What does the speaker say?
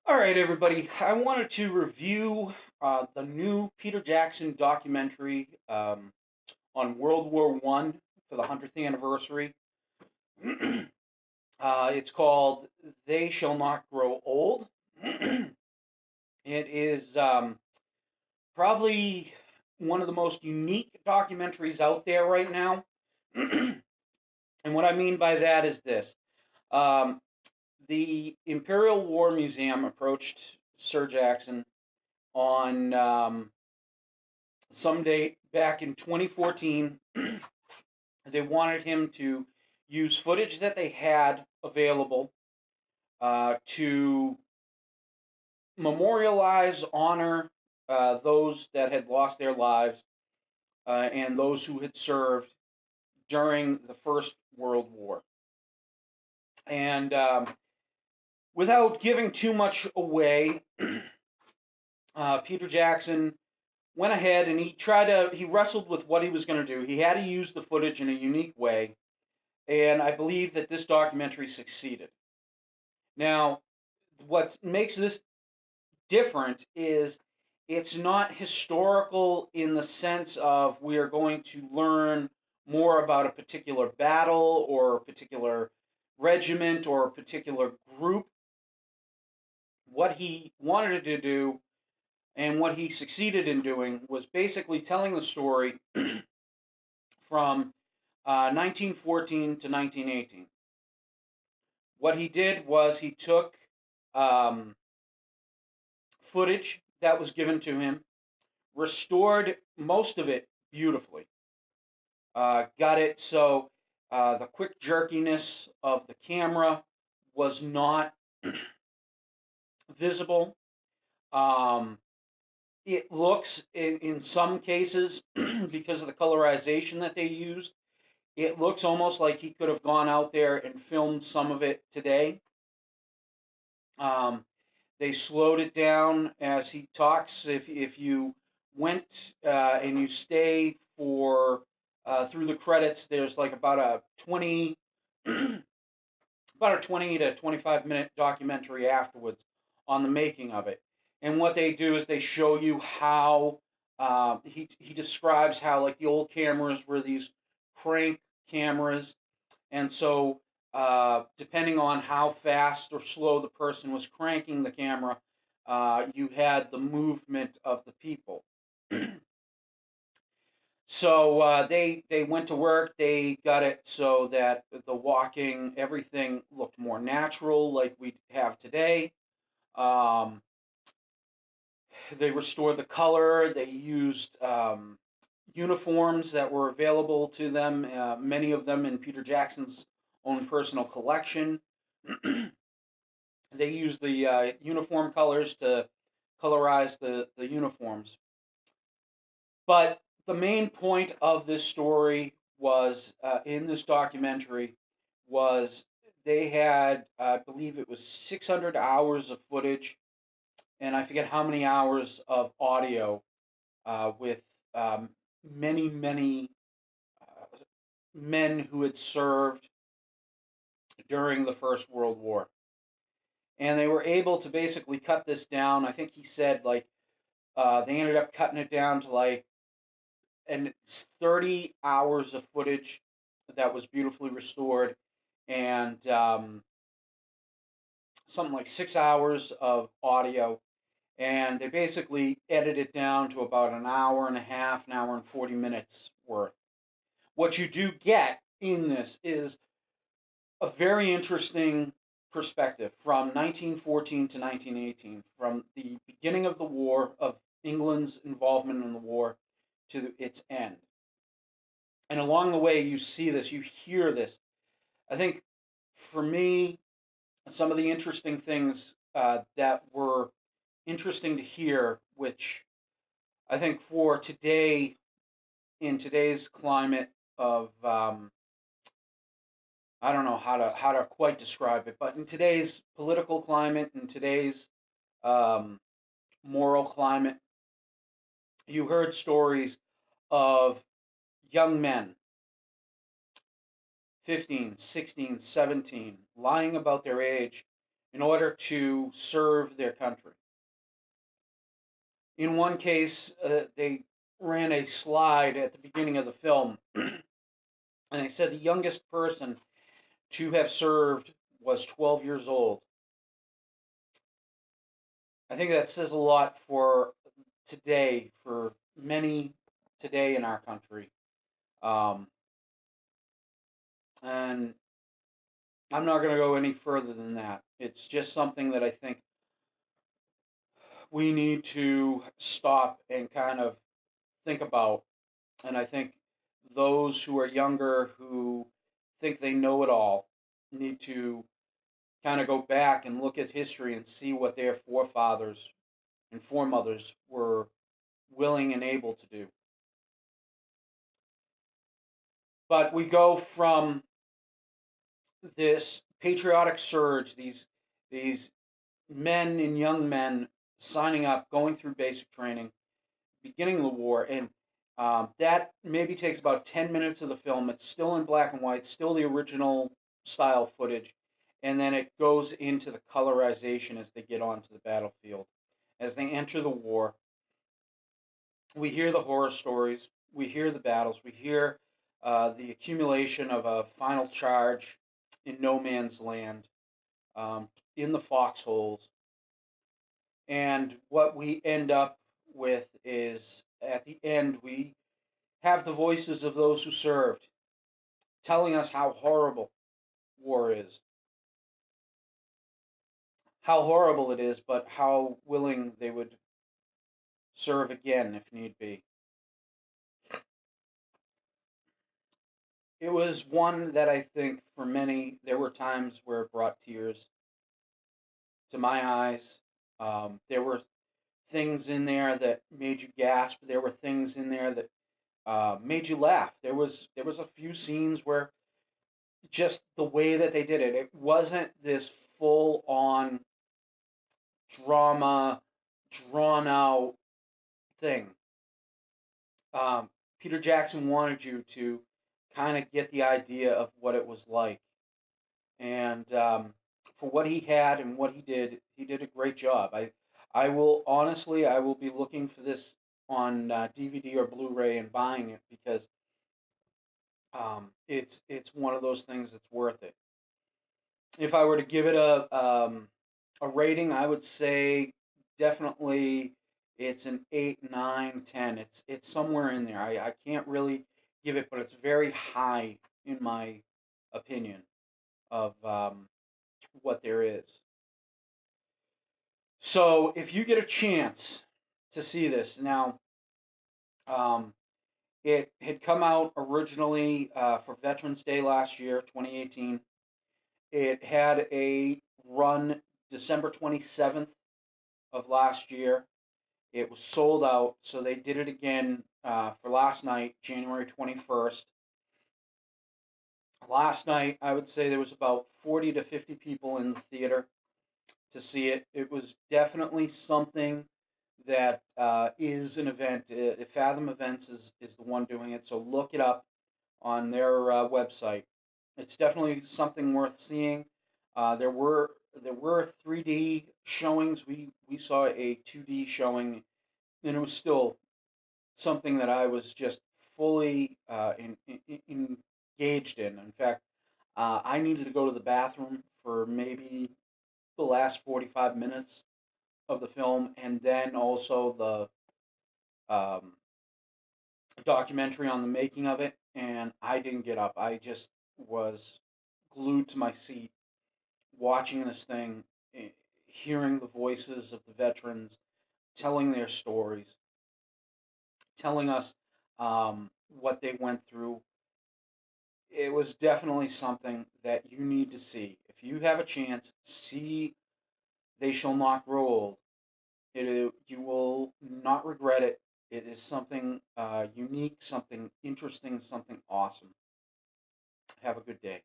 All right, everybody. I wanted to review the new Peter Jackson documentary on World War One for the 100th anniversary. It's called "They Shall Not Grow Old." It is probably one of the most unique documentaries out there right now. And what I mean by that is this: um, the Imperial War Museum approached Sir Jackson on some date back in 2014. They wanted him to use footage that they had available to memorialize, honor those that had lost their lives and those who had served during the First World War. And without giving too much away, Peter Jackson went ahead and he wrestled with what he was going to do. He had to use the footage in a unique way, and I believe that this documentary succeeded. Now, what makes this different is it's not historical in the sense of we are going to learn more about a particular battle or a particular regiment or a particular group. What he wanted to do and what he succeeded in doing was basically telling the story from 1914 to 1918. What he did was he took um, footage that was given to him, restored most of it beautifully, got it so the quick jerkiness of the camera was not visible. Um, it looks, in some cases, because of the colorization that they used, it looks almost like he could have gone out there and filmed some of it today. Um, they slowed it down as he talks. If you went and you stay for through the credits, there's like about a 20 about a 20 to 25-minute documentary afterwards on the making of it. And what they do is they show you how he describes how like the old cameras were these crank cameras, and so depending on how fast or slow the person was cranking the camera, you had the movement of the people. So they went to work. They got it so that the walking, everything looked more natural, like we have today. Um, they restored the color. They used uniforms that were available to them, many of them in Peter Jackson's own personal collection. They used the uniform colors to colorize the uniforms. But the main point of this story was in this documentary was they had, I believe it was 600 hours of footage, and I forget how many hours of audio with many men who had served during the First World War. And they were able to basically cut this down. I think he said like they ended up cutting it down to like and it's 30 hours of footage that was beautifully restored, and something like 6 hours of audio. And they basically edited it down to about an hour and a half, an hour and 40 minutes worth. What you do get in this is a very interesting perspective from 1914 to 1918, from the beginning of the war, of England's involvement in the war, to its end. And along the way, you see this, you hear this. I think for me, some of the interesting things that were interesting to hear, which I think for today, in today's climate of I don't know how to quite describe it, but in today's political climate, in today's um, moral climate, you heard stories of young men, 15, 16, 17, lying about their age in order to serve their country. In one case, they ran a slide at the beginning of the film, and they said the youngest person to have served was 12 years old. I think that says a lot for today, for many today in our country. Um, and I'm not going to go any further than that. It's just something that I think we need to stop and kind of think about. And I think those who are younger, who think they know it all, need to kind of go back and look at history and see what their forefathers and foremothers were willing and able to do. But we go from this patriotic surge, these men and young men signing up, going through basic training, beginning of the war, and that maybe takes about 10 minutes of the film. It's still in black and white, still the original style footage, and then it goes into the colorization as they get onto the battlefield. As they enter the war, we hear the horror stories, we hear the battles, we hear the accumulation of a final charge in no man's land, in the foxholes. And what we end up with is, at the end, we have the voices of those who served telling us how horrible war is, how horrible it is, but how willing they would serve again if need be. It was one that I think for many, there were times where it brought tears to my eyes. There were things in there that made you gasp. There were things in there that made you laugh. There was a few scenes where just the way that they did it, it wasn't this full on drama, drawn out thing. Peter Jackson wanted you to kind of get the idea of what it was like, and for what he had and what he did a great job. I will honestly, I will be looking for this on DVD or Blu-ray and buying it because it's one of those things that's worth it. If I were to give it a rating, I would say definitely it's an 8, 9, 10. It's somewhere in there. I can't really give it, but it's very high in my opinion of what there is. So if you get a chance to see this now, um, it had come out originally for Veterans Day last year, 2018. It had a run December 27th of last year. It was sold out, so they did it again for last night, January 21st. Last night, I would say there was about 40 to 50 people in the theater to see it. It was definitely something that is an event. Fathom Events is the one doing it, so look it up on their website. It's definitely something worth seeing. There were 3D showings. We saw a 2D showing, and it was still something that I was just fully engaged in. In fact, I needed to go to the bathroom for maybe the last 45 minutes of the film, and then also the documentary on the making of it, and I didn't get up. I just was glued to my seat watching this thing, hearing the voices of the veterans telling their stories, telling us what they went through. It was definitely something that you need to see. If you have a chance, see They Shall Not Grow Old. You will not regret it. It is something unique, something interesting, something awesome. Have a good day.